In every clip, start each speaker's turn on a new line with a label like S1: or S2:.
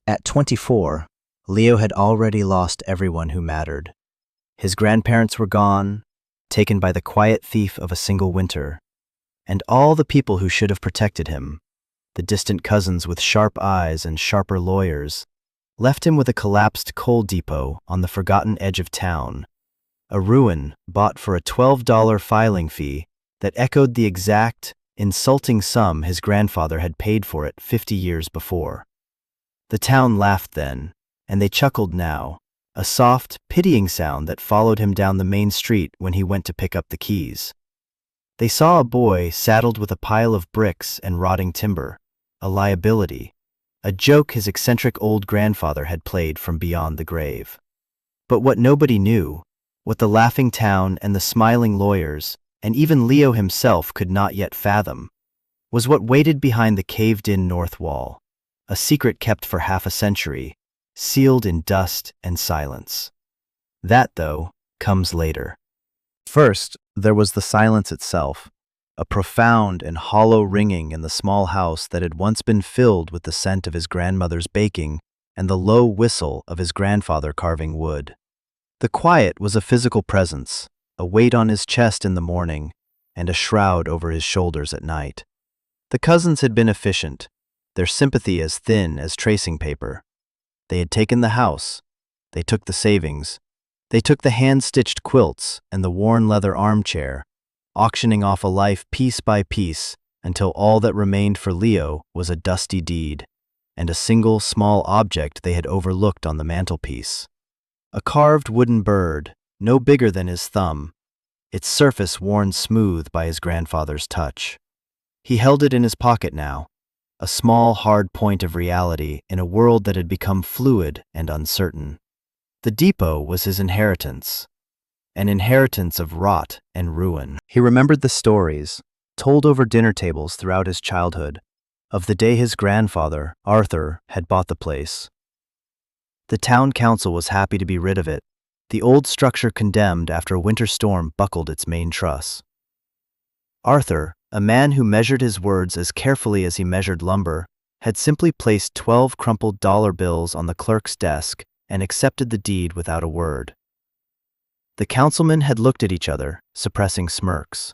S1: At 24, Leo had already lost everyone who mattered. His grandparents were gone, taken by the quiet thief of a single winter, and all the people who should have protected him, the distant cousins with sharp eyes and sharper lawyers, left him with a collapsed coal depot on the forgotten edge of town, a ruin bought for a $12 filing fee that echoed the exact, insulting sum his grandfather had paid for it 50 years before. The town laughed then, and they chuckled now, a soft, pitying sound that followed him down the main street when he went to pick up the keys. They saw a boy saddled with a pile of bricks and rotting timber, a liability, a joke his eccentric old grandfather had played from beyond the grave. But what nobody knew, what the laughing town and the smiling lawyers, and even Leo himself could not yet fathom, was what waited behind the caved-in north wall, a secret kept for half a century, sealed in dust and silence. That, though, comes later. First, there was the silence itself, a profound and hollow ringing in the small house that had once been filled with the scent of his grandmother's baking and the low whistle of his grandfather carving wood. The quiet was a physical presence, a weight on his chest in the morning, and a shroud over his shoulders at night. The cousins had been efficient, their sympathy as thin as tracing paper. They had taken the house, they took the savings, they took the hand-stitched quilts and the worn leather armchair, auctioning off a life piece by piece until all that remained for Leo was a dusty deed and a single small object they had overlooked on the mantelpiece. A carved wooden bird, no bigger than his thumb, its surface worn smooth by his grandfather's touch. He held it in his pocket now, a small, hard point of reality in a world that had become fluid and uncertain. The depot was his inheritance, an inheritance of rot and ruin. He remembered the stories, told over dinner tables throughout his childhood, of the day his grandfather, Arthur, had bought the place. The town council was happy to be rid of it, the old structure condemned after a winter storm buckled its main truss. Arthur, a man who measured his words as carefully as he measured lumber, had simply placed 12 crumpled dollar bills on the clerk's desk and accepted the deed without a word. The councilmen had looked at each other, suppressing smirks.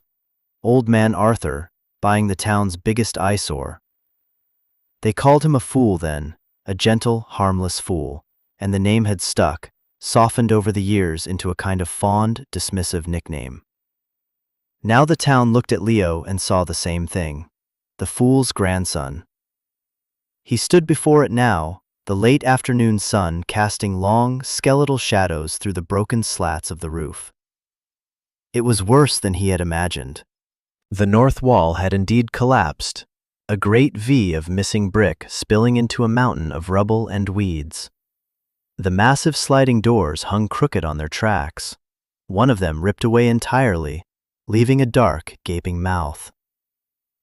S1: Old man Arthur, buying the town's biggest eyesore. They called him a fool then, a gentle, harmless fool, and the name had stuck, softened over the years into a kind of fond, dismissive nickname. Now the town looked at Leo and saw the same thing, the fool's grandson. He stood before it now, the late afternoon sun casting long, skeletal shadows through the broken slats of the roof. It was worse than he had imagined. The north wall had indeed collapsed, a great V of missing brick spilling into a mountain of rubble and weeds. The massive sliding doors hung crooked on their tracks, one of them ripped away entirely, leaving a dark, gaping mouth.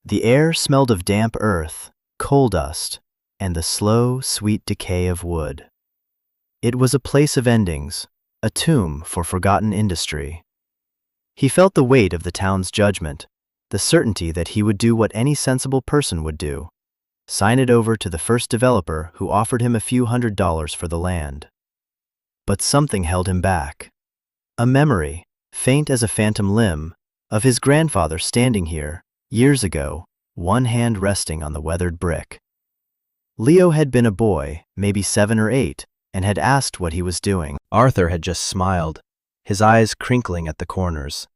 S1: The air smelled of damp earth, coal dust, and the slow, sweet decay of wood. It was a place of endings, a tomb for forgotten industry. He felt the weight of the town's judgment, the certainty that he would do what any sensible person would do, sign it over to the first developer who offered him a few $100s for the land. But something held him back. A memory, faint as a phantom limb, of his grandfather standing here, years ago, one hand resting on the weathered brick. Leo had been a boy, maybe 7 or 8, and had asked what he was doing. Arthur had just smiled, his eyes crinkling at the corners.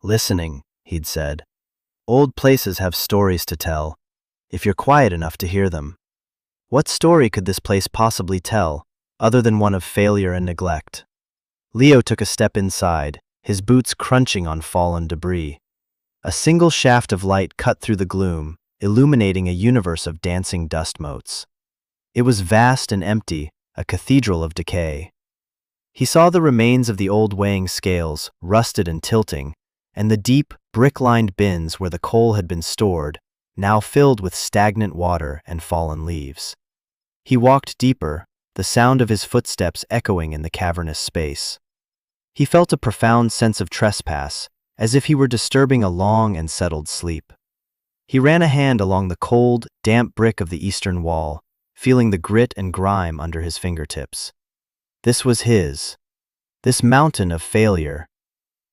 S1: "Listening," he'd said. "Old places have stories to tell, if you're quiet enough to hear them." What story could this place possibly tell, other than one of failure and neglect? Leo took a step inside, his boots crunching on fallen debris. A single shaft of light cut through the gloom, illuminating a universe of dancing dust motes. It was vast and empty, a cathedral of decay. He saw the remains of the old weighing scales, rusted and tilting, and the deep, brick-lined bins where the coal had been stored, now filled with stagnant water and fallen leaves. He walked deeper, the sound of his footsteps echoing in the cavernous space. He felt a profound sense of trespass, as if he were disturbing a long and settled sleep. He ran a hand along the cold, damp brick of the eastern wall, feeling the grit and grime under his fingertips. This was his. This mountain of failure.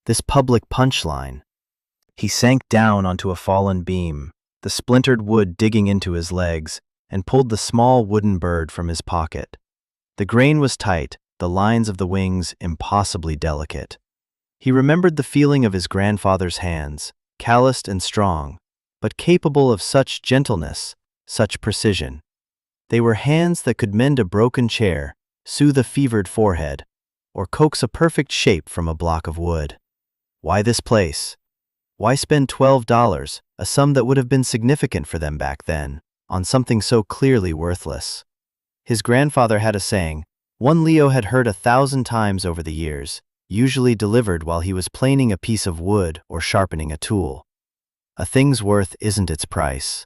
S1: This public punchline. He sank down onto a fallen beam, the splintered wood digging into his legs, and pulled the small wooden bird from his pocket. The grain was tight, the lines of the wings impossibly delicate. He remembered the feeling of his grandfather's hands, calloused and strong, but capable of such gentleness, such precision. They were hands that could mend a broken chair, soothe a fevered forehead, or coax a perfect shape from a block of wood. Why this place? Why spend $12, a sum that would have been significant for them back then, on something so clearly worthless? His grandfather had a saying, one Leo had heard 1,000 times over the years, usually delivered while he was planing a piece of wood or sharpening a tool. A thing's worth isn't its price.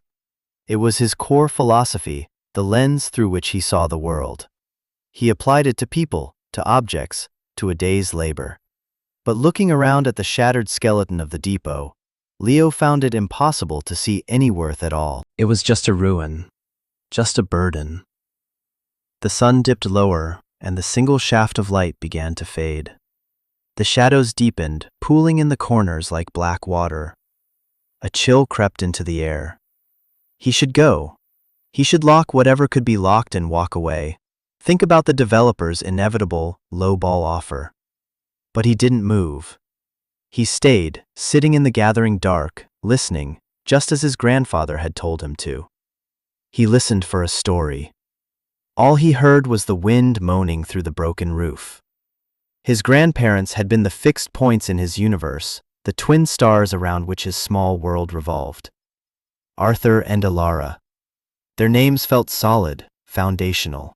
S1: It was his core philosophy, the lens through which he saw the world. He applied it to people, to objects, to a day's labor. But looking around at the shattered skeleton of the depot, Leo found it impossible to see any worth at all. It was just a ruin, just a burden. The sun dipped lower, and the single shaft of light began to fade. The shadows deepened, pooling in the corners like black water. A chill crept into the air. He should go. He should lock whatever could be locked and walk away. Think about the developer's inevitable low-ball offer. But he didn't move. He stayed, sitting in the gathering dark, listening, just as his grandfather had told him to. He listened for a story. All he heard was the wind moaning through the broken roof. His grandparents had been the fixed points in his universe, the twin stars around which his small world revolved. Arthur and Elara. Their names felt solid, foundational.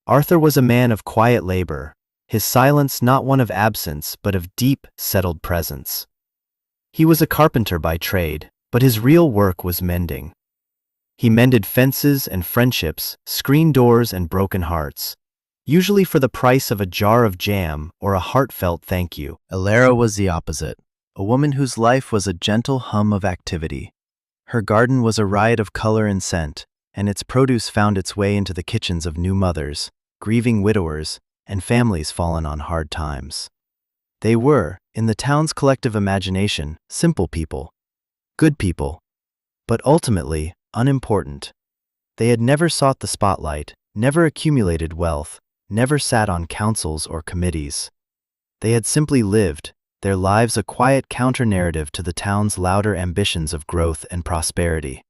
S1: Arthur was a man of quiet labor, his silence not one of absence but of deep, settled presence. He was a carpenter by trade, but his real work was mending. He mended fences and friendships, screen doors and broken hearts, usually for the price of a jar of jam or a heartfelt thank you. Elara was the opposite, a woman whose life was a gentle hum of activity. Her garden was a riot of color and scent, and its produce found its way into the kitchens of new mothers, grieving widowers, and families fallen on hard times. They were, in the town's collective imagination, simple people, good people, but ultimately unimportant. They had never sought the spotlight, never accumulated wealth, never sat on councils or committees. They had simply lived, their lives a quiet counter-narrative to the town's louder ambitions of growth and prosperity.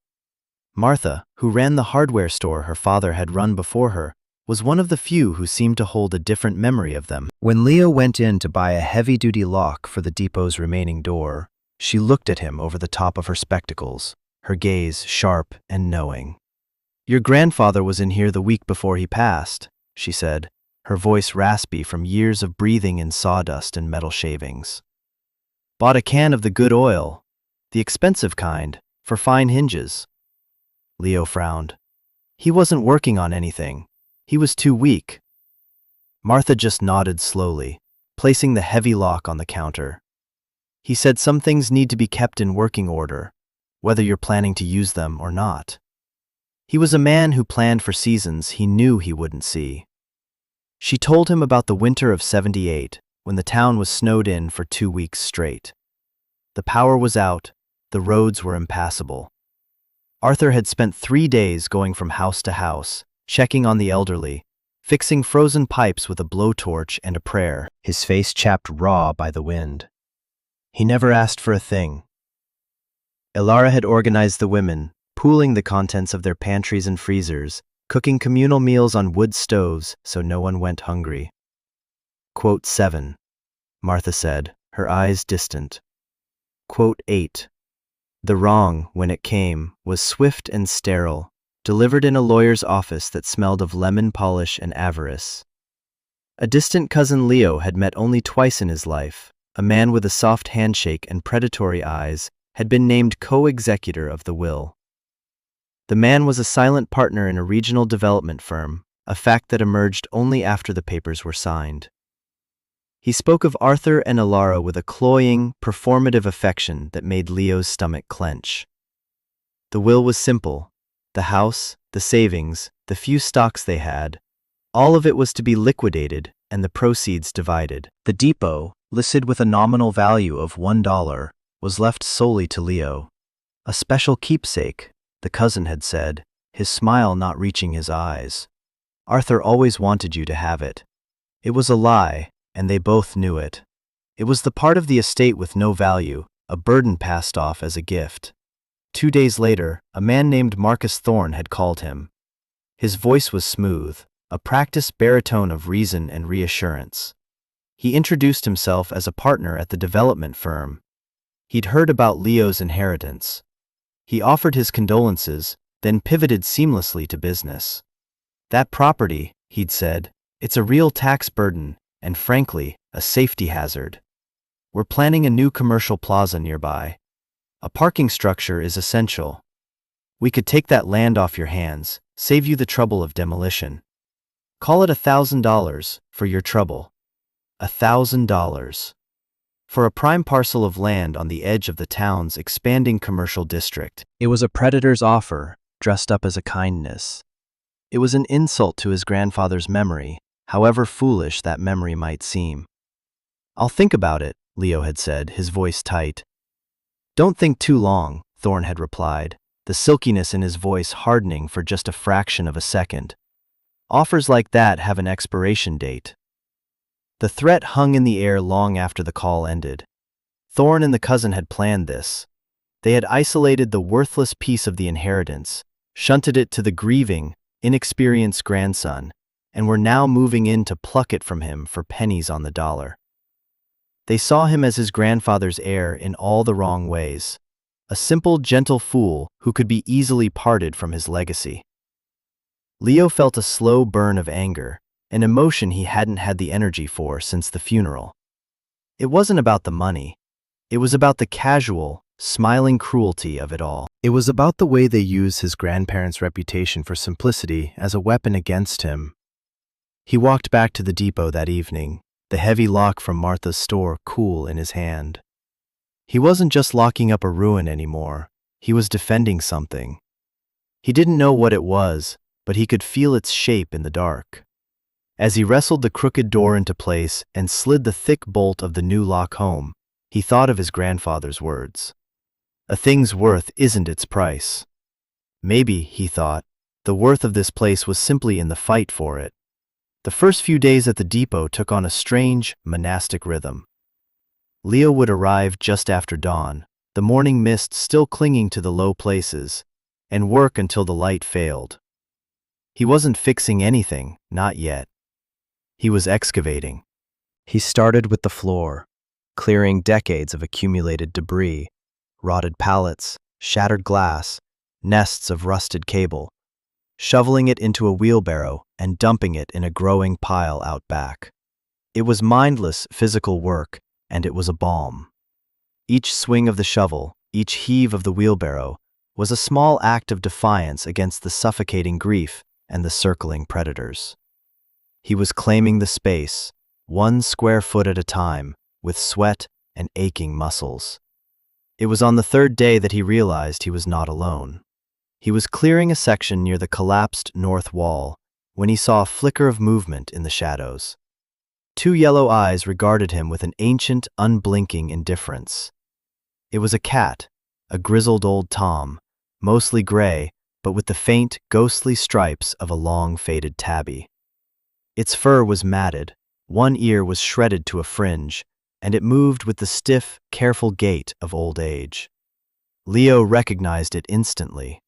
S1: Martha, who ran the hardware store her father had run before her, was one of the few who seemed to hold a different memory of them. When Leo went in to buy a heavy-duty lock for the depot's remaining door, she looked at him over the top of her spectacles, her gaze sharp and knowing. "Your grandfather was in here the week before he passed," she said, her voice raspy from years of breathing in sawdust and metal shavings. "Bought a can of the good oil, the expensive kind, for fine hinges." Leo frowned. He wasn't working on anything. He was too weak. Martha just nodded slowly, placing the heavy lock on the counter. "He said some things need to be kept in working order, whether you're planning to use them or not." He was a man who planned for seasons he knew he wouldn't see. She told him about the winter of '78, when the town was snowed in for 2 weeks straight. The power was out, the roads were impassable. Arthur had spent 3 days going from house to house, checking on the elderly, fixing frozen pipes with a blowtorch and a prayer, his face chapped raw by the wind. He never asked for a thing. Elara had organized the women, pooling the contents of their pantries and freezers, cooking communal meals on wood stoves so no one went hungry. Quote 7, Martha said, her eyes distant. Quote 8. The wrong, when it came, was swift and sterile, delivered in a lawyer's office that smelled of lemon polish and avarice. A distant cousin Leo had met only twice in his life. A man with a soft handshake and predatory eyes had been named co-executor of the will. The man was a silent partner in a regional development firm, a fact that emerged only after the papers were signed. He spoke of Arthur and Elara with a cloying, performative affection that made Leo's stomach clench. The will was simple: the house, the savings, the few stocks they had. All of it was to be liquidated and the proceeds divided. The depot, listed with a nominal value of $1, was left solely to Leo. A special keepsake, the cousin had said, his smile not reaching his eyes. Arthur always wanted you to have it. It was a lie, and they both knew it. It was the part of the estate with no value, a burden passed off as a gift. 2 days later, a man named Marcus Thorne had called him. His voice was smooth, a practiced baritone of reason and reassurance. He introduced himself as a partner at the development firm. He'd heard about Leo's inheritance. He offered his condolences, then pivoted seamlessly to business. That property, he'd said, it's a real tax burden, and frankly, a safety hazard. We're planning a new commercial plaza nearby. A parking structure is essential. We could take that land off your hands, save you the trouble of demolition. Call it $1,000 for your trouble. $1,000. For a prime parcel of land on the edge of the town's expanding commercial district. It was a predator's offer, dressed up as a kindness. It was an insult to his grandfather's memory, however foolish that memory might seem. I'll think about it, Leo had said, his voice tight. Don't think too long, Thorne had replied, the silkiness in his voice hardening for just a fraction of a second. Offers like that have an expiration date. The threat hung in the air long after the call ended. Thorne and the cousin had planned this. They had isolated the worthless piece of the inheritance, shunted it to the grieving, inexperienced grandson, and were now moving in to pluck it from him for pennies on the dollar. They saw him as his grandfather's heir in all the wrong ways, a simple, gentle fool who could be easily parted from his legacy. Leo felt a slow burn of anger, an emotion he hadn't had the energy for since the funeral. It wasn't about the money. It was about the casual, smiling cruelty of it all. It was about the way they used his grandparents' reputation for simplicity as a weapon against him. He walked back to the depot that evening, the heavy lock from Martha's store cool in his hand. He wasn't just locking up a ruin anymore, he was defending something. He didn't know what it was, but he could feel its shape in the dark. As he wrestled the crooked door into place and slid the thick bolt of the new lock home, he thought of his grandfather's words. A thing's worth isn't its price. Maybe, he thought, the worth of this place was simply in the fight for it. The first few days at the depot took on a strange, monastic rhythm. Leo would arrive just after dawn, the morning mist still clinging to the low places, and work until the light failed. He wasn't fixing anything, not yet. He was excavating. He started with the floor, clearing decades of accumulated debris, rotted pallets, shattered glass, nests of rusted cable, shoveling it into a wheelbarrow and dumping it in a growing pile out back. It was mindless physical work, and it was a balm. Each swing of the shovel, each heave of the wheelbarrow, was a small act of defiance against the suffocating grief and the circling predators. He was claiming the space, 1 square foot at a time, with sweat and aching muscles. It was on the 3rd day that he realized he was not alone. He was clearing a section near the collapsed north wall when he saw a flicker of movement in the shadows. 2 yellow eyes regarded him with an ancient, unblinking indifference. It was a cat, a grizzled old Tom, mostly gray, but with the faint, ghostly stripes of a long, faded tabby. Its fur was matted, one ear was shredded to a fringe, and it moved with the stiff, careful gait of old age. Leo recognized it instantly.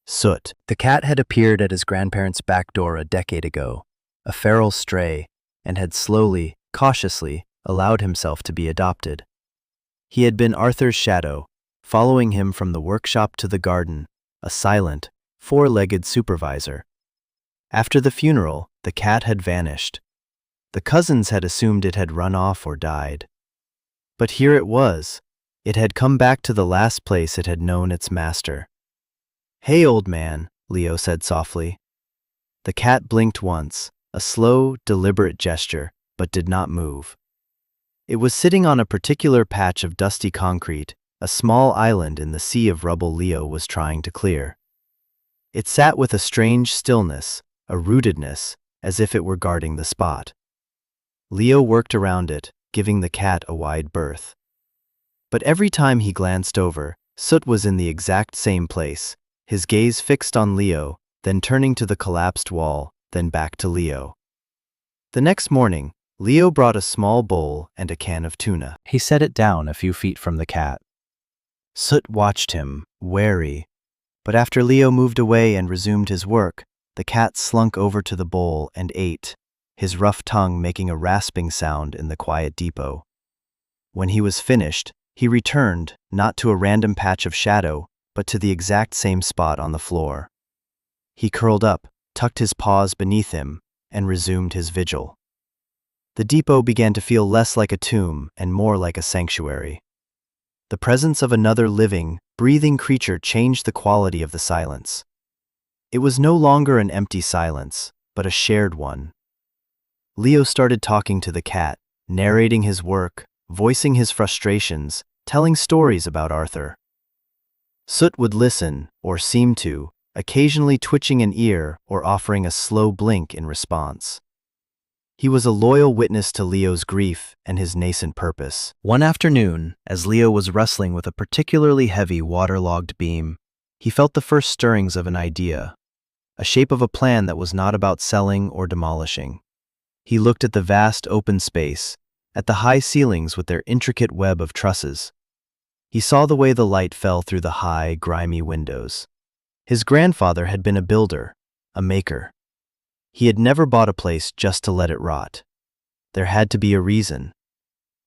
S1: Soot. The cat had appeared at his grandparents' back door a decade ago, a feral stray, and had slowly, cautiously, allowed himself to be adopted. He had been Arthur's shadow, following him from the workshop to the garden, a silent, 4-legged supervisor. After the funeral, the cat had vanished. The cousins had assumed it had run off or died. But here it was. It had come back to the last place it had known its master. "Hey, old man," Leo said softly. The cat blinked once, a slow, deliberate gesture, but did not move. It was sitting on a particular patch of dusty concrete, a small island in the sea of rubble Leo was trying to clear. It sat with a strange stillness, a rootedness, as if it were guarding the spot. Leo worked around it, giving the cat a wide berth. But every time he glanced over, Soot was in the exact same place, his gaze fixed on Leo, then turning to the collapsed wall, then back to Leo. The next morning, Leo brought a small bowl and a can of tuna. He set it down a few feet from the cat. Soot watched him, wary, but after Leo moved away and resumed his work, the cat slunk over to the bowl and ate, his rough tongue making a rasping sound in the quiet depot. When he was finished, he returned, not to a random patch of shadow, but to the exact same spot on the floor. He curled up, tucked his paws beneath him, and resumed his vigil. The depot began to feel less like a tomb and more like a sanctuary. The presence of another living, breathing creature changed the quality of the silence. It was no longer an empty silence, but a shared one. Leo started talking to the cat, narrating his work, voicing his frustrations, telling stories about Arthur. Soot would listen, or seem to, occasionally twitching an ear or offering a slow blink in response. He was a loyal witness to Leo's grief and his nascent purpose. One afternoon, as Leo was wrestling with a particularly heavy waterlogged beam, he felt the first stirrings of an idea, a shape of a plan that was not about selling or demolishing. He looked at the vast open space, at the high ceilings with their intricate web of trusses. He saw the way the light fell through the high, grimy windows. His grandfather had been a builder, a maker. He had never bought a place just to let it rot. There had to be a reason.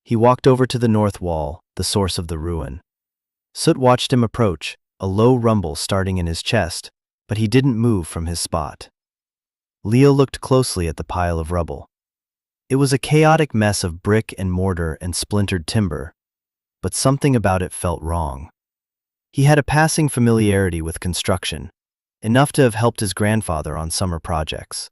S1: He walked over to the north wall, the source of the ruin. Soot watched him approach, a low rumble starting in his chest, but he didn't move from his spot. Leo looked closely at the pile of rubble. It was a chaotic mess of brick and mortar and splintered timber, but something about it felt wrong. He had a passing familiarity with construction, enough to have helped his grandfather on summer projects.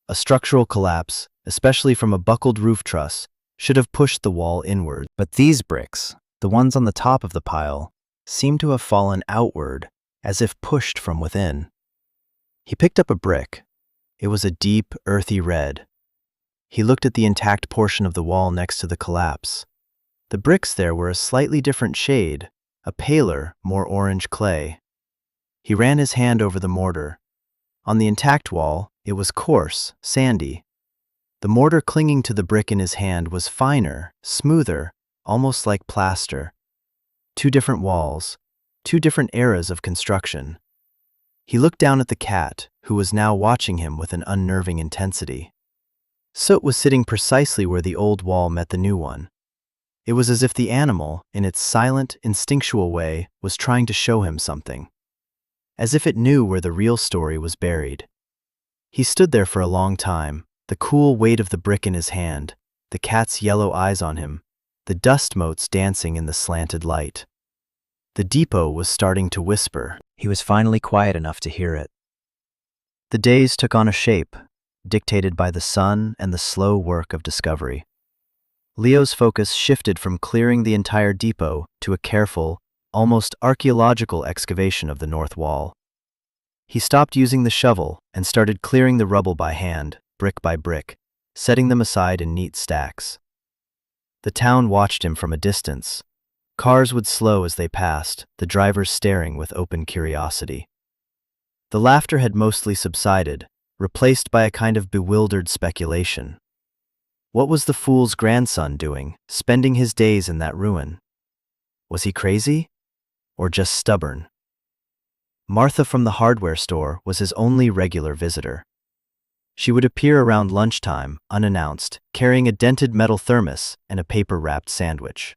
S1: A structural collapse, especially from a buckled roof truss, should have pushed the wall inward. But these bricks, the ones on the top of the pile, seemed to have fallen outward, as if pushed from within. He picked up a brick. It was a deep, earthy red. He looked at the intact portion of the wall next to the collapse. The bricks there were a slightly different shade, a paler, more orange clay. He ran his hand over the mortar. On the intact wall, it was coarse, sandy. The mortar clinging to the brick in his hand was finer, smoother, almost like plaster. Two different walls, two different eras of construction. He looked down at the cat, who was now watching him with an unnerving intensity. Soot was sitting precisely where the old wall met the new one. It was as if the animal, in its silent, instinctual way, was trying to show him something. As if it knew where the real story was buried. He stood there for a long time, the cool weight of the brick in his hand, the cat's yellow eyes on him, the dust motes dancing in the slanted light. The depot was starting to whisper. He was finally quiet enough to hear it. The days took on a shape, dictated by the sun and the slow work of discovery. Leo's focus shifted from clearing the entire depot to a careful, almost archaeological excavation of the north wall. He stopped using the shovel and started clearing the rubble by hand, brick by brick, setting them aside in neat stacks. The town watched him from a distance. Cars would slow as they passed, the drivers staring with open curiosity. The laughter had mostly subsided, replaced by a kind of bewildered speculation. What was the fool's grandson doing, spending his days in that ruin? Was he crazy? Or just stubborn? Martha from the hardware store was his only regular visitor. She would appear around lunchtime, unannounced, carrying a dented metal thermos and a paper-wrapped sandwich.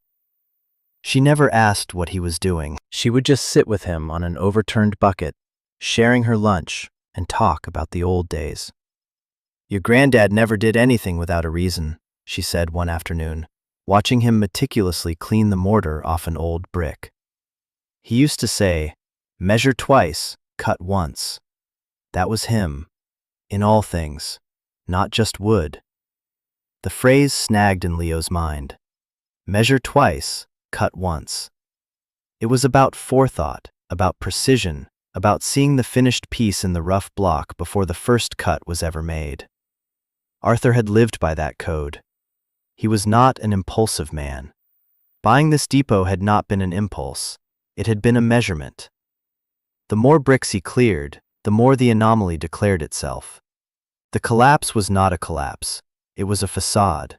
S1: She never asked what he was doing. She would just sit with him on an overturned bucket, sharing her lunch, and talk about the old days. "Your granddad never did anything without a reason," she said one afternoon, watching him meticulously clean the mortar off an old brick. He used to say, "Measure twice, cut once." That was him, in all things, not just wood. The phrase snagged in Leo's mind. Measure twice, cut once. It was about forethought, about precision, about seeing the finished piece in the rough block before the first cut was ever made. Arthur had lived by that code. He was not an impulsive man. Buying this depot had not been an impulse. It had been a measurement. The more bricks he cleared, the more the anomaly declared itself. The collapse was not a collapse. It was a facade.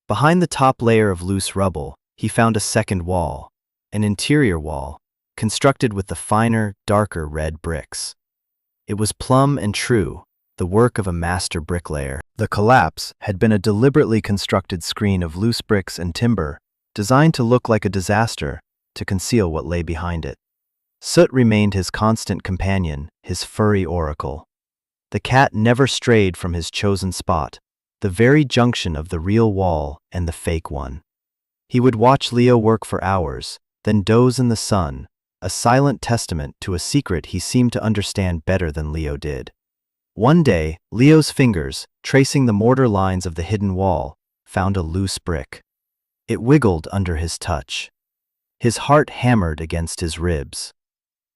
S1: Behind the top layer of loose rubble, he found a second wall, an interior wall, constructed with the finer, darker red bricks. It was plumb and true, the work of a master bricklayer. The collapse had been a deliberately constructed screen of loose bricks and timber, designed to look like a disaster, to conceal what lay behind it. Soot remained his constant companion, his furry oracle. The cat never strayed from his chosen spot, the very junction of the real wall and the fake one. He would watch Leo work for hours, then doze in the sun, a silent testament to a secret he seemed to understand better than Leo did. One day, Leo's fingers, tracing the mortar lines of the hidden wall, found a loose brick. It wiggled under his touch. His heart hammered against his ribs.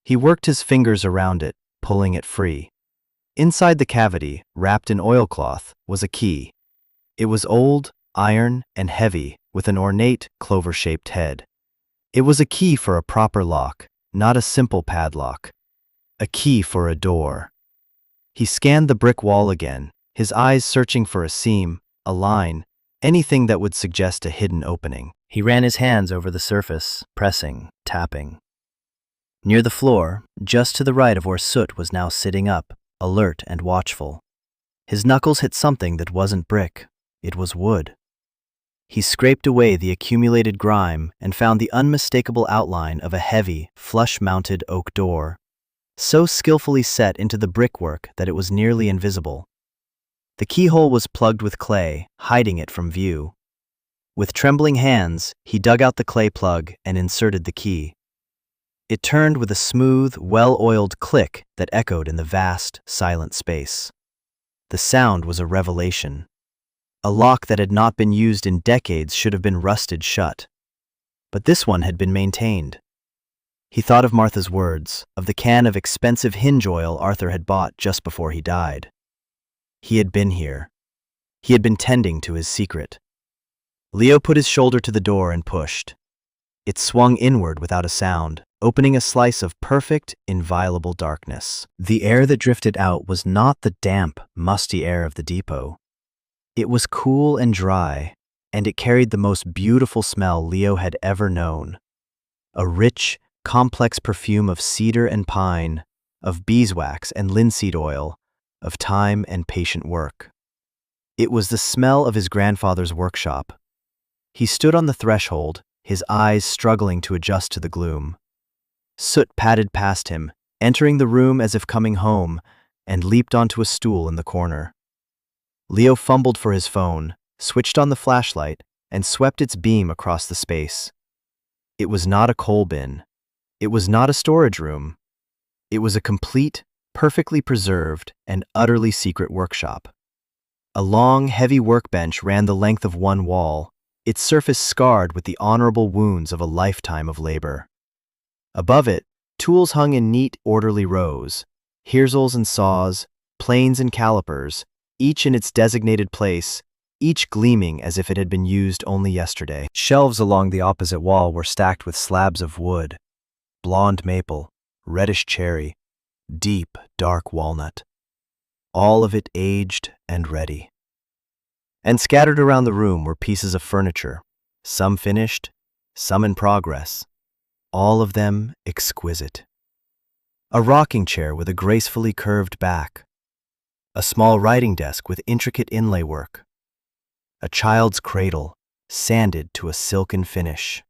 S1: He worked his fingers around it, pulling it free. Inside the cavity, wrapped in oilcloth, was a key. It was old, iron, and heavy, with an ornate, clover-shaped head. It was a key for a proper lock, not a simple padlock. A key for a door. He scanned the brick wall again, his eyes searching for a seam, a line, anything that would suggest a hidden opening. He ran his hands over the surface, pressing, tapping. Near the floor, just to the right of where Soot was now sitting up, alert and watchful. His knuckles hit something that wasn't brick. It was wood. He scraped away the accumulated grime and found the unmistakable outline of a heavy, flush-mounted oak door, so skillfully set into the brickwork that it was nearly invisible. The keyhole was plugged with clay, hiding it from view. With trembling hands, he dug out the clay plug and inserted the key. It turned with a smooth, well-oiled click that echoed in the vast, silent space. The sound was a revelation. A lock that had not been used in decades should have been rusted shut. But this one had been maintained. He thought of Martha's words, of the can of expensive hinge oil Arthur had bought just before he died. He had been here. He had been tending to his secret. Leo put his shoulder to the door and pushed. It swung inward without a sound, opening a slice of perfect, inviolable darkness. The air that drifted out was not the damp, musty air of the depot. It was cool and dry, and it carried the most beautiful smell Leo had ever known. A rich, complex perfume of cedar and pine, of beeswax and linseed oil, of time and patient work. It was the smell of his grandfather's workshop. He stood on the threshold, his eyes struggling to adjust to the gloom. Soot padded past him, entering the room as if coming home, and leaped onto a stool in the corner. Leo fumbled for his phone, switched on the flashlight, and swept its beam across the space. It was not a coal bin. It was not a storage room. It was a complete, perfectly preserved, and utterly secret workshop. A long, heavy workbench ran the length of one wall, its surface scarred with the honorable wounds of a lifetime of labor. Above it, tools hung in neat, orderly rows, herzels and saws, planes and calipers, each in its designated place, each gleaming as if it had been used only yesterday. Shelves along the opposite wall were stacked with slabs of wood, blonde maple, reddish cherry, deep, dark walnut, all of it aged and ready. And scattered around the room were pieces of furniture, some finished, some in progress, all of them exquisite. A rocking chair with a gracefully curved back, a small writing desk with intricate inlay work, a child's cradle, sanded to a silken finish.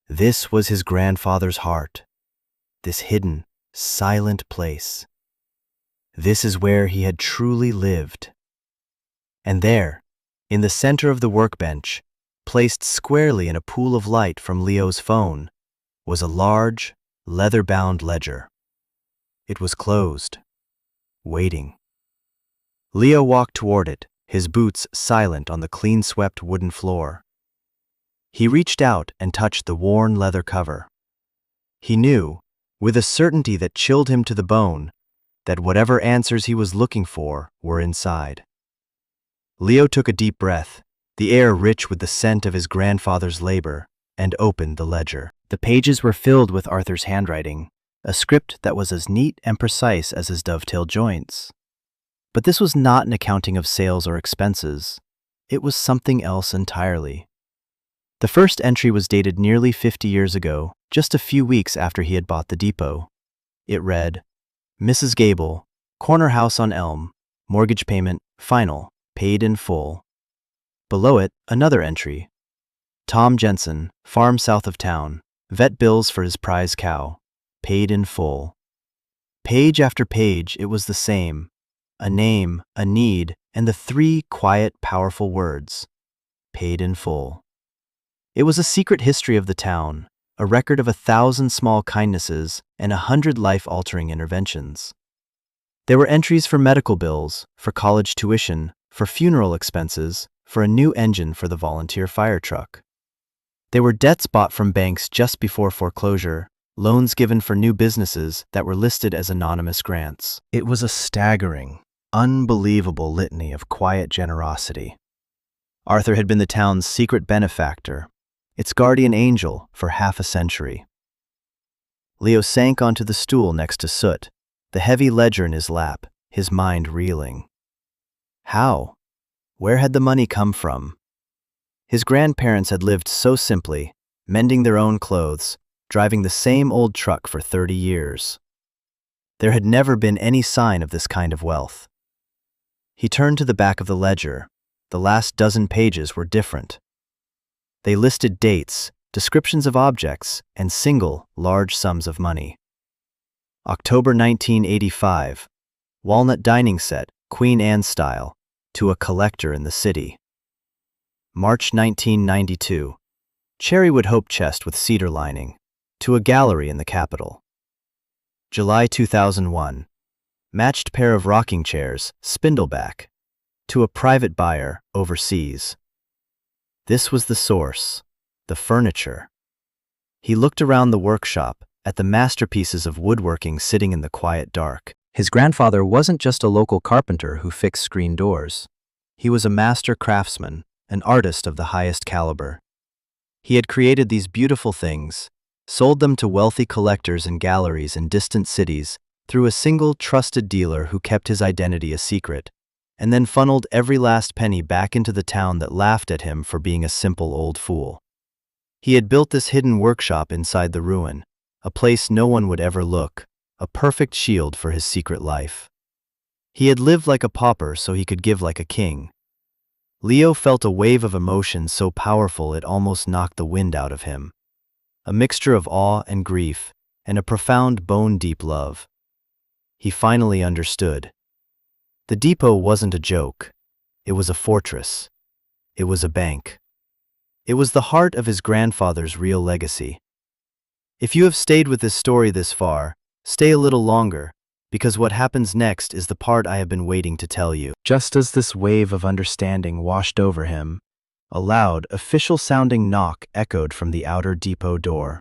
S1: This was his grandfather's heart, this hidden, silent place. This is where he had truly lived. And there, in the center of the workbench, placed squarely in a pool of light from Leo's phone, was a large, leather-bound ledger. It was closed, waiting. Leo walked toward it, his boots silent on the clean-swept wooden floor. He reached out and touched the worn leather cover. He knew, with a certainty that chilled him to the bone, that whatever answers he was looking for were inside. Leo took a deep breath, the air rich with the scent of his grandfather's labor, and opened the ledger. The pages were filled with Arthur's handwriting, a script that was as neat and precise as his dovetailed joints. But this was not an accounting of sales or expenses. It was something else entirely. The first entry was dated nearly 50 years ago, just a few weeks after he had bought the depot. It read, Mrs. Gable, corner house on Elm, mortgage payment, final, paid in full. Below it, another entry. Tom Jensen, farm south of town, vet bills for his prize cow, paid in full. Page after page, it was the same. A name, a need, and the three quiet, powerful words, paid in full. It was a secret history of the town, a record of 1,000 small kindnesses and 100 life-altering interventions. There were entries for medical bills, for college tuition, for funeral expenses, for a new engine for the volunteer fire truck. There were debts bought from banks just before foreclosure, loans given for new businesses that were listed as anonymous grants. It was a staggering, unbelievable litany of quiet generosity. Arthur had been the town's secret benefactor, its guardian angel for half a century. Leo sank onto the stool next to Soot, the heavy ledger in his lap, his mind reeling. How? Where had the money come from? His grandparents had lived so simply, mending their own clothes, driving the same old truck for 30 years. There had never been any sign of this kind of wealth. He turned to the back of the ledger. The last dozen pages were different. They listed dates, descriptions of objects, and single, large sums of money. October 1985, walnut dining set, Queen Anne style, to a collector in the city. March 1992, cherrywood hope chest with cedar lining, to a gallery in the capital. July 2001, matched pair of rocking chairs, spindleback, to a private buyer overseas. This was the source, the furniture. He looked around the workshop, at the masterpieces of woodworking sitting in the quiet dark. His grandfather wasn't just a local carpenter who fixed screen doors. He was a master craftsman, an artist of the highest caliber. He had created these beautiful things, sold them to wealthy collectors and galleries in distant cities through a single trusted dealer who kept his identity a secret, and then funneled every last penny back into the town that laughed at him for being a simple old fool. He had built this hidden workshop inside the ruin, a place no one would ever look, a perfect shield for his secret life. He had lived like a pauper so he could give like a king. Leo felt a wave of emotion so powerful it almost knocked the wind out of him. A mixture of awe and grief, and a profound bone-deep love. He finally understood. The depot wasn't a joke. It was a fortress. It was a bank. It was the heart of his grandfather's real legacy. If you have stayed with this story this far, stay a little longer, because what happens next is the part I have been waiting to tell you. Just as this wave of understanding washed over him, a loud, official-sounding knock echoed from the outer depot door.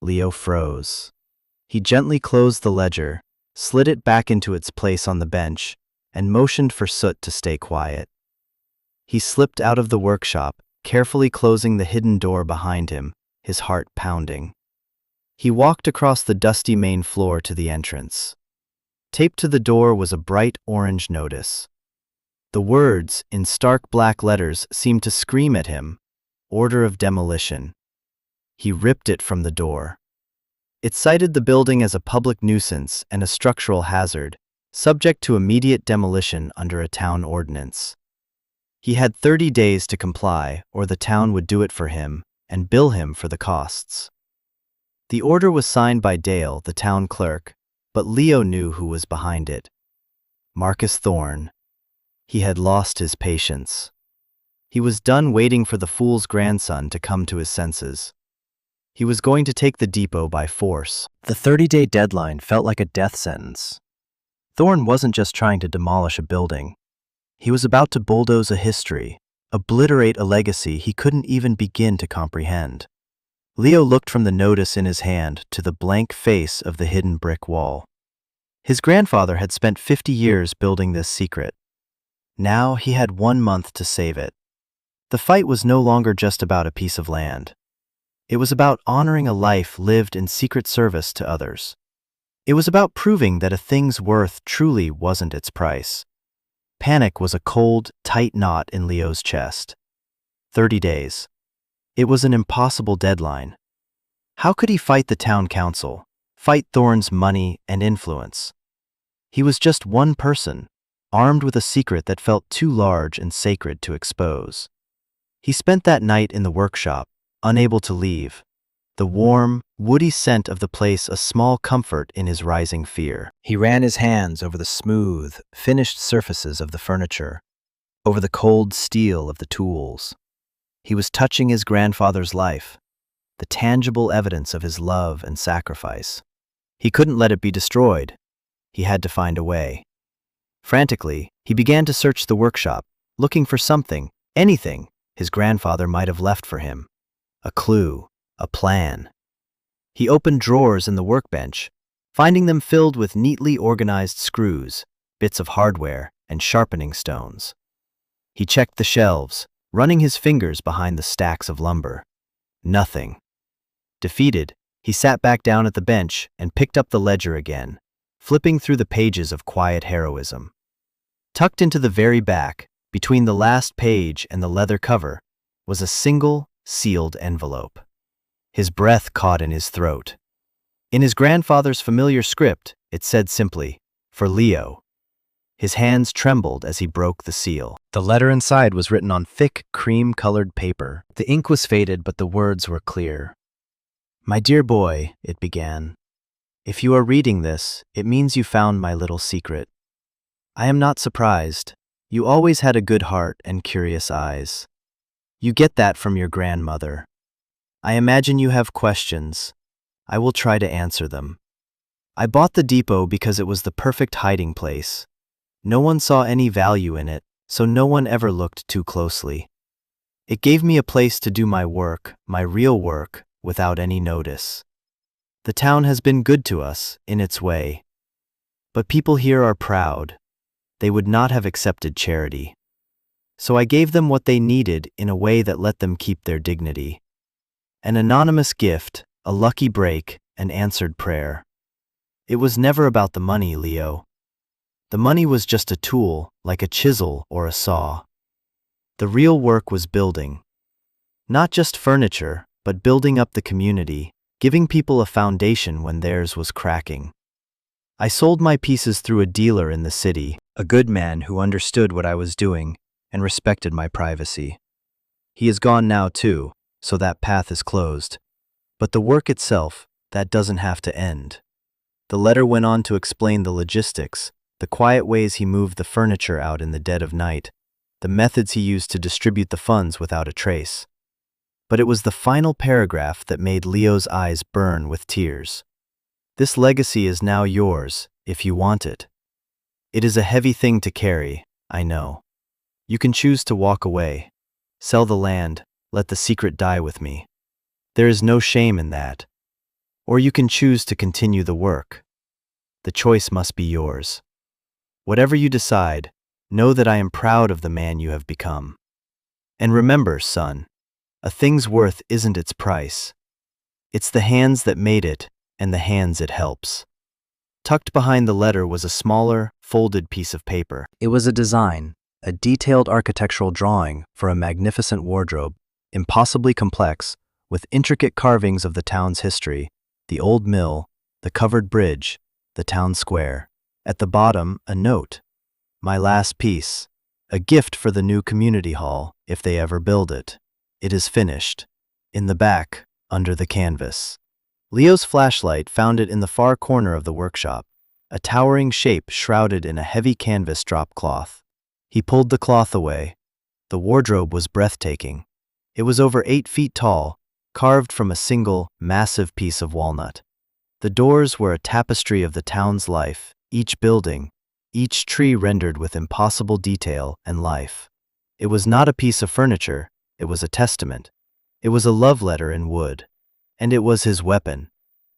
S1: Leo froze. He gently closed the ledger, slid it back into its place on the bench, and motioned for Soot to stay quiet. He slipped out of the workshop, carefully closing the hidden door behind him, his heart pounding. He walked across the dusty main floor to the entrance. Taped to the door was a bright orange notice. The words, in stark black letters, seemed to scream at him, "Order of demolition." He ripped it from the door. It cited the building as a public nuisance and a structural hazard, subject to immediate demolition under a town ordinance. He had 30 days to comply, or the town would do it for him and bill him for the costs. The order was signed by Dale, the town clerk, but Leo knew who was behind it. Marcus Thorne. He had lost his patience. He was done waiting for the fool's grandson to come to his senses. He was going to take the depot by force. The 30-day deadline felt like a death sentence. Thorne wasn't just trying to demolish a building. He was about to bulldoze a history, obliterate a legacy he couldn't even begin to comprehend. Leo looked from the notice in his hand to the blank face of the hidden brick wall. His grandfather had spent 50 years building this secret. Now he had 1 month to save it. The fight was no longer just about a piece of land. It was about honoring a life lived in secret service to others. It was about proving that a thing's worth truly wasn't its price. Panic was a cold, tight knot in Leo's chest. 30 days. It was an impossible deadline. How could he fight the town council, fight Thorne's money and influence? He was just one person, armed with a secret that felt too large and sacred to expose. He spent that night in the workshop, unable to leave. The warm, woody scent of the place a small comfort in his rising fear. He ran his hands over the smooth, finished surfaces of the furniture, over the cold steel of the tools. He was touching his grandfather's life, the tangible evidence of his love and sacrifice. He couldn't let it be destroyed. He had to find a way. Frantically, he began to search the workshop, looking for something, anything, his grandfather might have left for him. A clue, a plan. He opened drawers in the workbench, finding them filled with neatly organized screws, bits of hardware, and sharpening stones. He checked the shelves, running his fingers behind the stacks of lumber. Nothing. Defeated, he sat back down at the bench and picked up the ledger again, flipping through the pages of quiet heroism. Tucked into the very back, between the last page and the leather cover, was a single, sealed envelope. His breath caught in his throat. In his grandfather's familiar script, it said simply, "For Leo." His hands trembled as he broke the seal. The letter inside was written on thick, cream-colored paper. The ink was faded, but the words were clear. "My dear boy," it began, "if you are reading this, it means you found my little secret. I am not surprised. You always had a good heart and curious eyes. You get that from your grandmother. I imagine you have questions. I will try to answer them. I bought the depot because it was the perfect hiding place. No one saw any value in it, so no one ever looked too closely. It gave me a place to do my work, my real work, without any notice. The town has been good to us, in its way. But people here are proud. They would not have accepted charity. So I gave them what they needed in a way that let them keep their dignity. An anonymous gift, a lucky break, an answered prayer. It was never about the money, Leo. The money was just a tool, like a chisel or a saw. The real work was building. Not just furniture, but building up the community, giving people a foundation when theirs was cracking. I sold my pieces through a dealer in the city, a good man who understood what I was doing and respected my privacy. He is gone now too, so that path is closed. But the work itself, that doesn't have to end. The letter went on to explain the logistics, the quiet ways he moved the furniture out in the dead of night, the methods he used to distribute the funds without a trace. But it was the final paragraph that made Leo's eyes burn with tears. This legacy is now yours, if you want it. It is a heavy thing to carry, I know. You can choose to walk away, sell the land, let the secret die with me. There is no shame in that. Or you can choose to continue the work. The choice must be yours. Whatever you decide, know that I am proud of the man you have become. And remember, son, a thing's worth isn't its price. It's the hands that made it and the hands it helps. Tucked behind the letter was a smaller, folded piece of paper. It was a design, a detailed architectural drawing for a magnificent wardrobe, impossibly complex, with intricate carvings of the town's history, the old mill, the covered bridge, the town square. At the bottom, a note. My last piece. A gift for the new community hall, if they ever build it. It is finished. In the back, under the canvas. Leo's flashlight found it in the far corner of the workshop, a towering shape shrouded in a heavy canvas drop cloth. He pulled the cloth away. The wardrobe was breathtaking. It was over 8 feet tall, carved from a single, massive piece of walnut. The doors were a tapestry of the town's life, each building, each tree rendered with impossible detail and life. It was not a piece of furniture, it was a testament. It was a love letter in wood. and it was his weapon.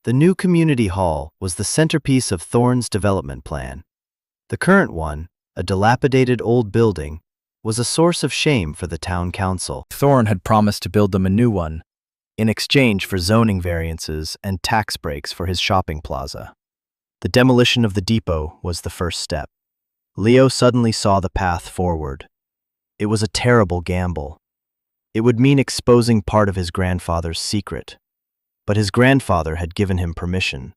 S1: The new community hall was the centerpiece of Thorne's development plan. The current one, a dilapidated old building, was a source of shame for the town council. Thorne had promised to build them a new one, in exchange for zoning variances and tax breaks for his shopping plaza. The demolition of the depot was the first step. Leo suddenly saw the path forward. It was a terrible gamble. It would mean exposing part of his grandfather's secret. But his grandfather had given him permission.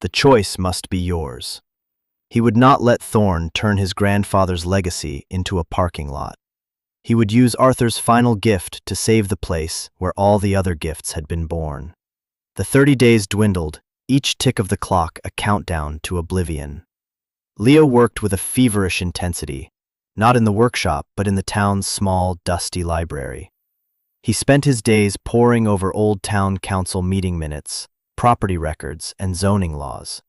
S1: The choice must be yours. He would not let Thorne turn his grandfather's legacy into a parking lot. He would use Arthur's final gift to save the place where all the other gifts had been born. The 30 days dwindled, each tick of the clock a countdown to oblivion. Leo worked with a feverish intensity, not in the workshop but in the town's small, dusty library. He spent his days poring over old town council meeting minutes, property records, and zoning laws.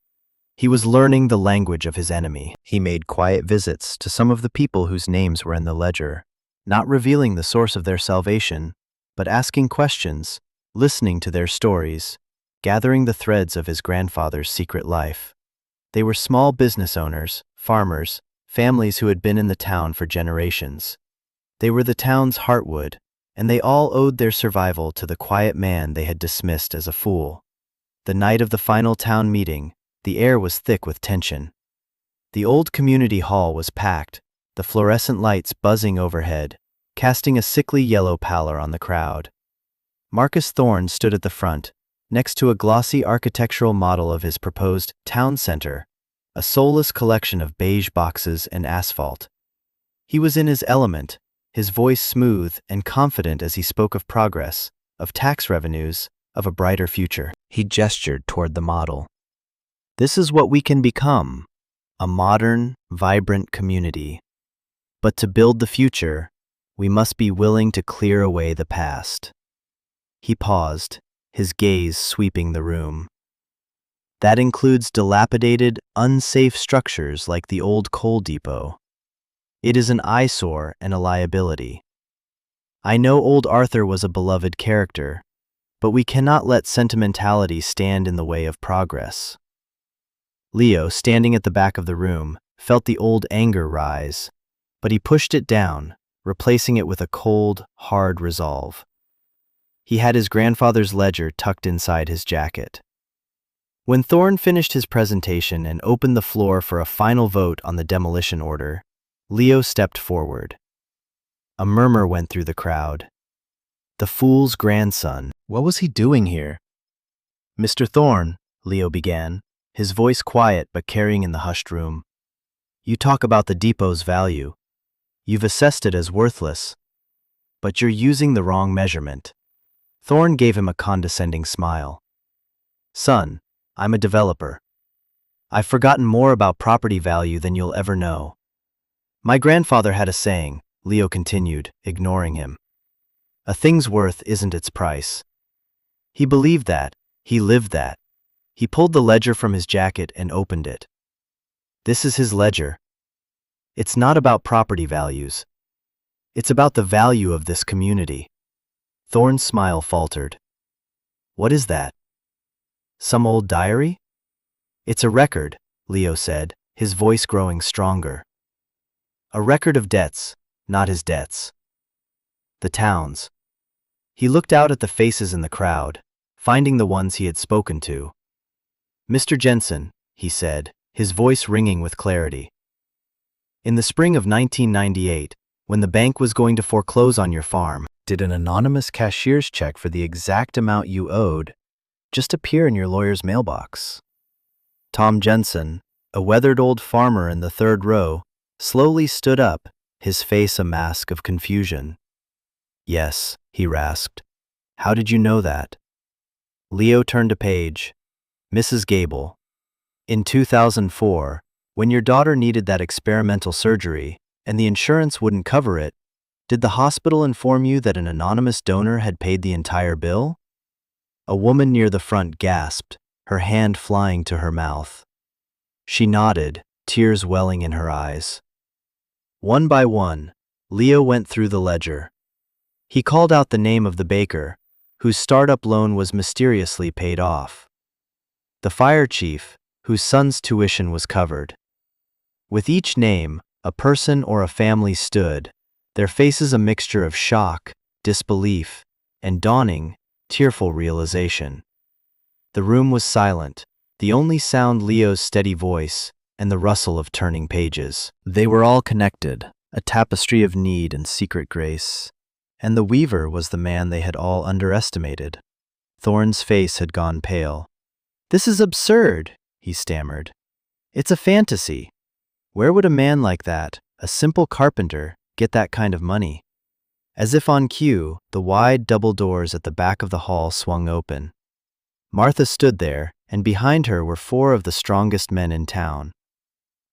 S1: He was learning the language of his enemy. He made quiet visits to some of the people whose names were in the ledger, not revealing the source of their salvation, but asking questions, listening to their stories, gathering the threads of his grandfather's secret life. They were small business owners, farmers, families who had been in the town for generations. They were the town's heartwood, and they all owed their survival to the quiet man they had dismissed as a fool. The night of the final town meeting, the air was thick with tension. The old community hall was packed, the fluorescent lights buzzing overhead, casting a sickly yellow pallor on the crowd. Marcus Thorne stood at the front, next to a glossy architectural model of his proposed town center, a soulless collection of beige boxes and asphalt. He was in his element, his voice smooth and confident as he spoke of progress, of tax revenues, of a brighter future. He gestured toward the model. This is what we can become, a modern, vibrant community. But to build the future, we must be willing to clear away the past. He paused, his gaze sweeping the room. That includes dilapidated, unsafe structures like the old coal depot. It is an eyesore and a liability. I know old Arthur was a beloved character, but we cannot let sentimentality stand in the way of progress. Leo, standing at the back of the room, felt the old anger rise, but he pushed it down, replacing it with a cold, hard resolve. He had his grandfather's ledger tucked inside his jacket. When Thorne finished his presentation and opened the floor for a final vote on the demolition order, Leo stepped forward. A murmur went through the crowd. The fool's grandson. What was he doing here? Mr. Thorne, Leo began, his voice quiet but carrying in the hushed room. You talk about the depot's value. You've assessed it as worthless. But you're using the wrong measurement. Thorne gave him a condescending smile. Son, I'm a developer. I've forgotten more about property value than you'll ever know. My grandfather had a saying, Leo continued, ignoring him. A thing's worth isn't its price. He believed that. He lived that. He pulled the ledger from his jacket and opened it. This is his ledger. It's not about property values. It's about the value of this community. Thorne's smile faltered. What is that? Some old diary? It's a record, Leo said, his voice growing stronger. A record of debts, not his debts. The town's. He looked out at the faces in the crowd, finding the ones he had spoken to. Mr. Jensen, he said, his voice ringing with clarity. In the spring of 1998, when the bank was going to foreclose on your farm, did an anonymous cashier's check for the exact amount you owed just appear in your lawyer's mailbox? Tom Jensen, a weathered old farmer in the third row, slowly stood up, his face a mask of confusion. Yes, he rasped. How did you know that? Leo turned a page. Mrs. Gable. In 2004, when your daughter needed that experimental surgery and the insurance wouldn't cover it, did the hospital inform you that an anonymous donor had paid the entire bill? A woman near the front gasped, her hand flying to her mouth. She nodded, tears welling in her eyes. One by one, Leo went through the ledger. He called out the name of the baker, whose startup loan was mysteriously paid off. The fire chief, whose son's tuition was covered. With each name, a person or a family stood, their faces a mixture of shock, disbelief, and dawning, tearful realization. The room was silent, the only sound Leo's steady voice and the rustle of turning pages. They were all connected, a tapestry of need and secret grace. And the weaver was the man they had all underestimated. Thorn's face had gone pale. "This is absurd," he stammered. "It's a fantasy. Where would a man like that, a simple carpenter, get that kind of money?" As if on cue, the wide double doors at the back of the hall swung open. Martha stood there, and behind her were 4 of the strongest men in town.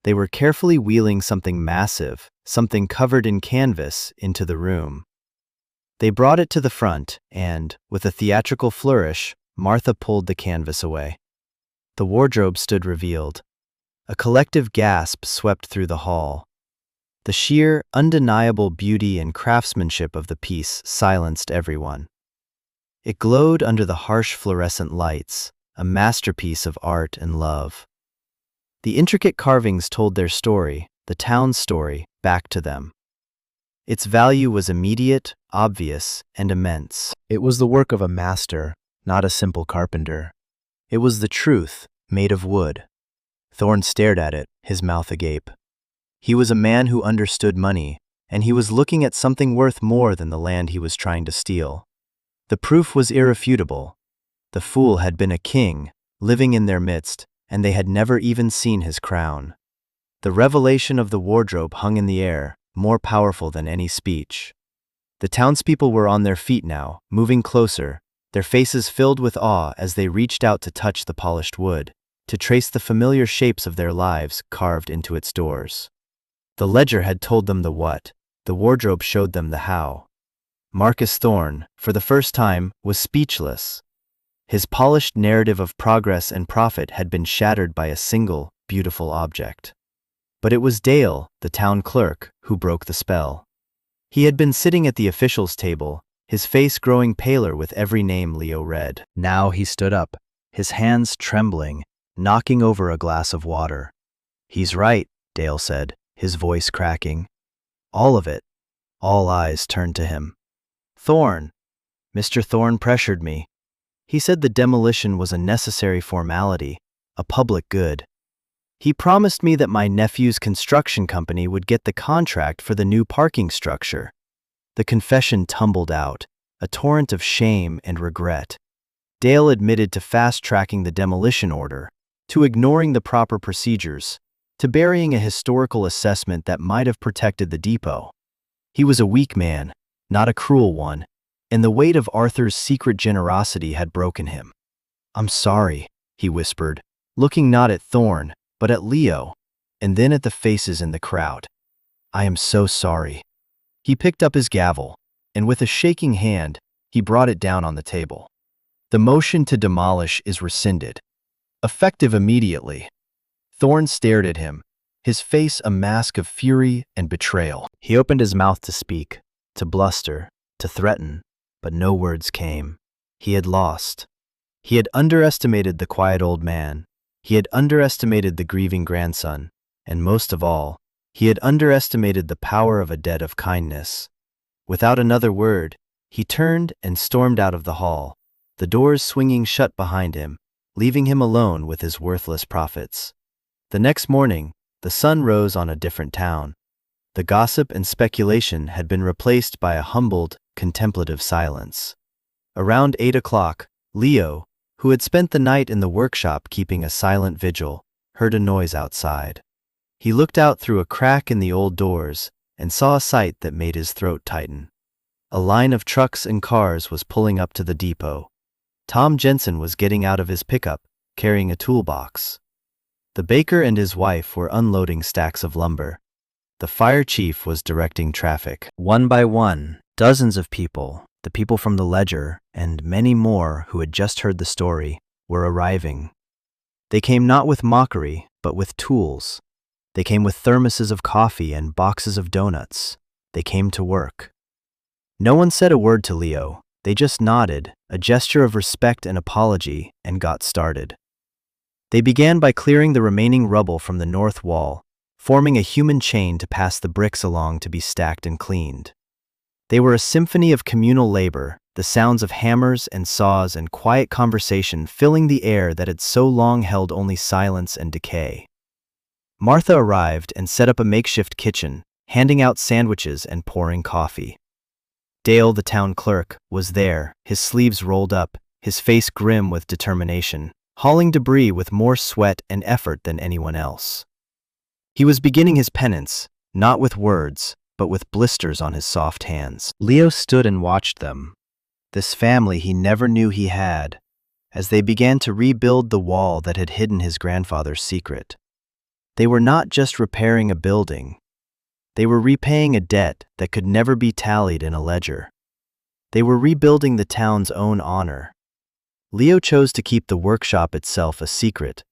S1: They were carefully wheeling something massive, something covered in canvas, into the room. They brought it to the front, and, with a theatrical flourish, Martha pulled the canvas away. The wardrobe stood revealed. A collective gasp swept through the hall. The sheer, undeniable beauty and craftsmanship of the piece silenced everyone. It glowed under the harsh fluorescent lights, a masterpiece of art and love. The intricate carvings told their story, the town's story, back to them. Its value was immediate, obvious, and immense. It was the work of a master, not a simple carpenter. It was the truth, made of wood. Thorn stared at it, his mouth agape. He was a man who understood money, and he was looking at something worth more than the land he was trying to steal. The proof was irrefutable. The fool had been a king, living in their midst, and they had never even seen his crown. The revelation of the wardrobe hung in the air, more powerful than any speech. The townspeople were on their feet now, moving closer, their faces filled with awe as they reached out to touch the polished wood, to trace the familiar shapes of their lives carved into its doors. The ledger had told them the what, the wardrobe showed them the how. Marcus Thorn, for the first time, was speechless. His polished narrative of progress and profit had been shattered by a single, beautiful object. But it was Dale, the town clerk, who broke the spell. He had been sitting at the officials' table, his face growing paler with every name Leo read. Now he stood up, his hands trembling, knocking over a glass of water. "He's right," Dale said, his voice cracking. "All of it." All eyes turned to him. "Thorn. Mr. Thorn pressured me. He said the demolition was a necessary formality, a public good. He promised me that my nephew's construction company would get the contract for the new parking structure." The confession tumbled out, a torrent of shame and regret. Dale admitted to fast-tracking the demolition order, to ignoring the proper procedures, to burying a historical assessment that might have protected the depot. He was a weak man, not a cruel one, and the weight of Arthur's secret generosity had broken him. "I'm sorry," he whispered, looking not at Thorn, but at Leo, and then at the faces in the crowd. "I am so sorry." He picked up his gavel, and with a shaking hand, he brought it down on the table. "The motion to demolish is rescinded. Effective immediately." Thorn stared at him, his face a mask of fury and betrayal. He opened his mouth to speak, to bluster, to threaten, but no words came. He had lost. He had underestimated the quiet old man. He had underestimated the grieving grandson, and most of all, he had underestimated the power of a debt of kindness. Without another word, he turned and stormed out of the hall, the doors swinging shut behind him, leaving him alone with his worthless profits. The next morning, the sun rose on a different town. The gossip and speculation had been replaced by a humbled, contemplative silence. Around 8 o'clock, Leo, who had spent the night in the workshop keeping a silent vigil, heard a noise outside. He looked out through a crack in the old doors and saw a sight that made his throat tighten. A line of trucks and cars was pulling up to the depot. Tom Jensen was getting out of his pickup, carrying a toolbox. The baker and his wife were unloading stacks of lumber. The fire chief was directing traffic. One by one, dozens of people, the people from the ledger, and many more who had just heard the story, were arriving. They came not with mockery, but with tools. They came with thermoses of coffee and boxes of donuts. They came to work. No one said a word to Leo. They just nodded, a gesture of respect and apology, and got started. They began by clearing the remaining rubble from the north wall, forming a human chain to pass the bricks along to be stacked and cleaned. They were a symphony of communal labor, the sounds of hammers and saws and quiet conversation filling the air that had so long held only silence and decay. Martha arrived and set up a makeshift kitchen, handing out sandwiches and pouring coffee. Dale, the town clerk, was there, his sleeves rolled up, his face grim with determination, hauling debris with more sweat and effort than anyone else. He was beginning his penance, not with words, but with blisters on his soft hands. Leo stood and watched them, this family he never knew he had, as they began to rebuild the wall that had hidden his grandfather's secret. They were not just repairing a building. They were repaying a debt that could never be tallied in a ledger. They were rebuilding the town's own honor. Leo chose to keep the workshop itself a secret,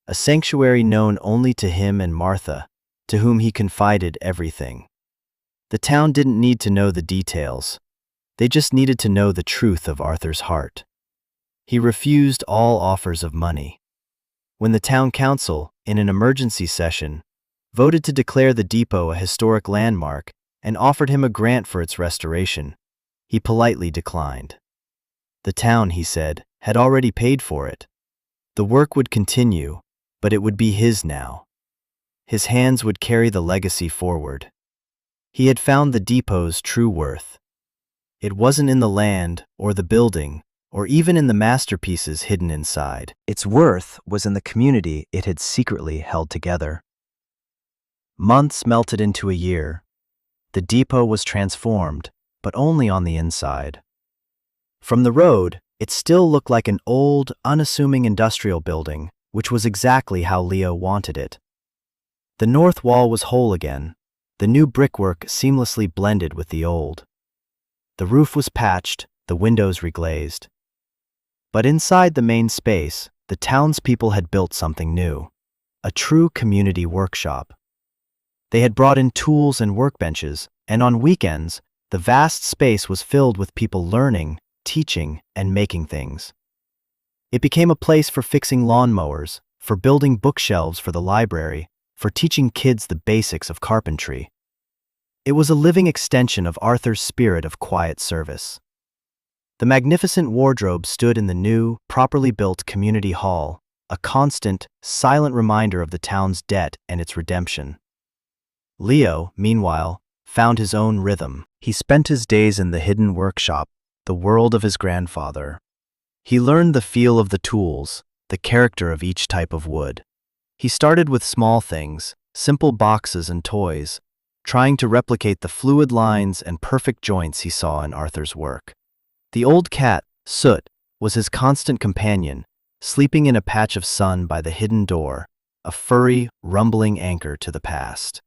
S1: a sanctuary known only to him and Martha, to whom he confided everything. The town didn't need to know the details. They just needed to know the truth of Arthur's heart. He refused all offers of money. When the town council, in an emergency session, voted to declare the depot a historic landmark and offered him a grant for its restoration, he politely declined. The town, he said, had already paid for it. The work would continue, but it would be his now. His hands would carry the legacy forward. He had found the depot's true worth. It wasn't in the land or the building, or even in the masterpieces hidden inside. Its worth was in the community it had secretly held together. Months melted into a year. The depot was transformed, but only on the inside. From the road, it still looked like an old, unassuming industrial building, which was exactly how Leo wanted it. The north wall was whole again, the new brickwork seamlessly blended with the old. The roof was patched, the windows reglazed. But inside the main space, the townspeople had built something new, a true community workshop. They had brought in tools and workbenches, and on weekends, the vast space was filled with people learning, teaching, and making things. It became a place for fixing lawnmowers, for building bookshelves for the library, for teaching kids the basics of carpentry. It was a living extension of Arthur's spirit of quiet service. The magnificent wardrobe stood in the new, properly built community hall, a constant, silent reminder of the town's debt and its redemption. Leo, meanwhile, found his own rhythm. He spent his days in the hidden workshop, the world of his grandfather. He learned the feel of the tools, the character of each type of wood. He started with small things, simple boxes and toys, trying to replicate the fluid lines and perfect joints he saw in Arthur's work. The old cat, Soot, was his constant companion, sleeping in a patch of sun by the hidden door, a furry, rumbling anchor to the past.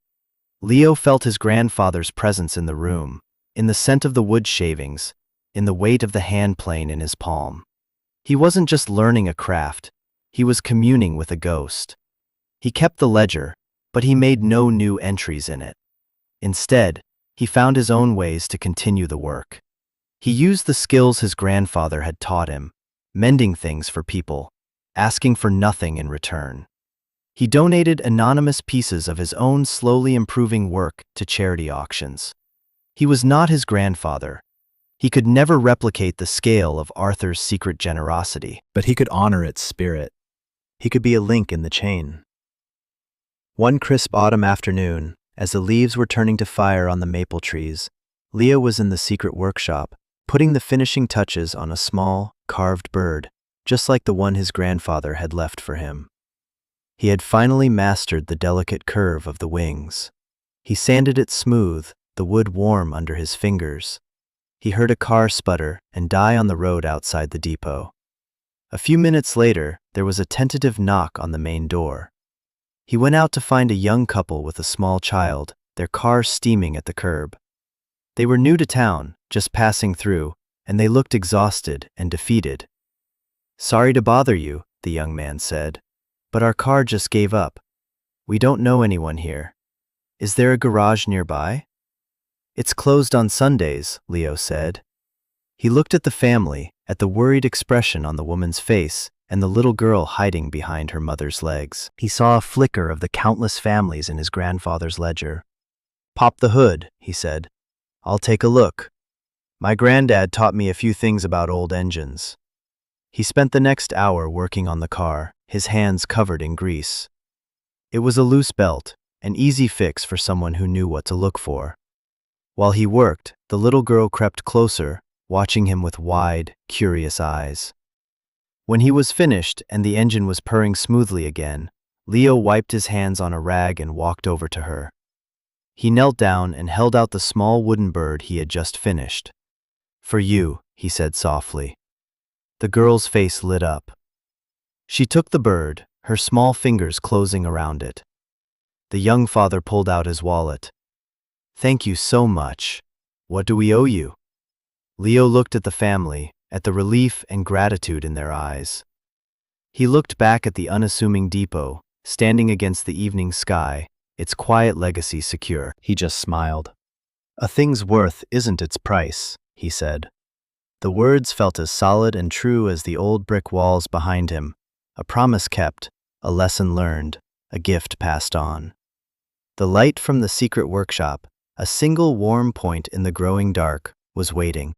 S1: Leo felt his grandfather's presence in the room, in the scent of the wood shavings, in the weight of the hand plane in his palm. He wasn't just learning a craft, he was communing with a ghost. He kept the ledger, but he made no new entries in it. Instead, he found his own ways to continue the work. He used the skills his grandfather had taught him, mending things for people, asking for nothing in return. He donated anonymous pieces of his own slowly improving work to charity auctions. He was not his grandfather. He could never replicate the scale of Arthur's secret generosity, but he could honor its spirit. He could be a link in the chain. One crisp autumn afternoon, as the leaves were turning to fire on the maple trees, Leo was in the secret workshop, putting the finishing touches on a small, carved bird, just like the one his grandfather had left for him. He had finally mastered the delicate curve of the wings. He sanded it smooth, the wood warm under his fingers. He heard a car sputter and die on the road outside the depot. A few minutes later, there was a tentative knock on the main door. He went out to find a young couple with a small child, their car steaming at the curb. They were new to town, just passing through, and they looked exhausted and defeated. "Sorry to bother you," the young man said, "but our car just gave up. We don't know anyone here. Is there a garage nearby?" "It's closed on Sundays," Leo said. He looked at the family, at the worried expression on the woman's face, and the little girl hiding behind her mother's legs. He saw a flicker of the countless families in his grandfather's ledger. "Pop the hood," he said. "I'll take a look. My granddad taught me a few things about old engines." He spent the next hour working on the car, his hands covered in grease. It was a loose belt, an easy fix for someone who knew what to look for. While he worked, the little girl crept closer, watching him with wide, curious eyes. When he was finished and the engine was purring smoothly again, Leo wiped his hands on a rag and walked over to her. He knelt down and held out the small wooden bird he had just finished. "For you," he said softly. The girl's face lit up. She took the bird, her small fingers closing around it. The young father pulled out his wallet. "Thank you so much. What do we owe you?" Leo looked at the family, at the relief and gratitude in their eyes. He looked back at the unassuming depot, standing against the evening sky, its quiet legacy secure. He just smiled. "A thing's worth isn't its price," he said. The words felt as solid and true as the old brick walls behind him, a promise kept, a lesson learned, a gift passed on. The light from the secret workshop, a single warm point in the growing dark, was waiting.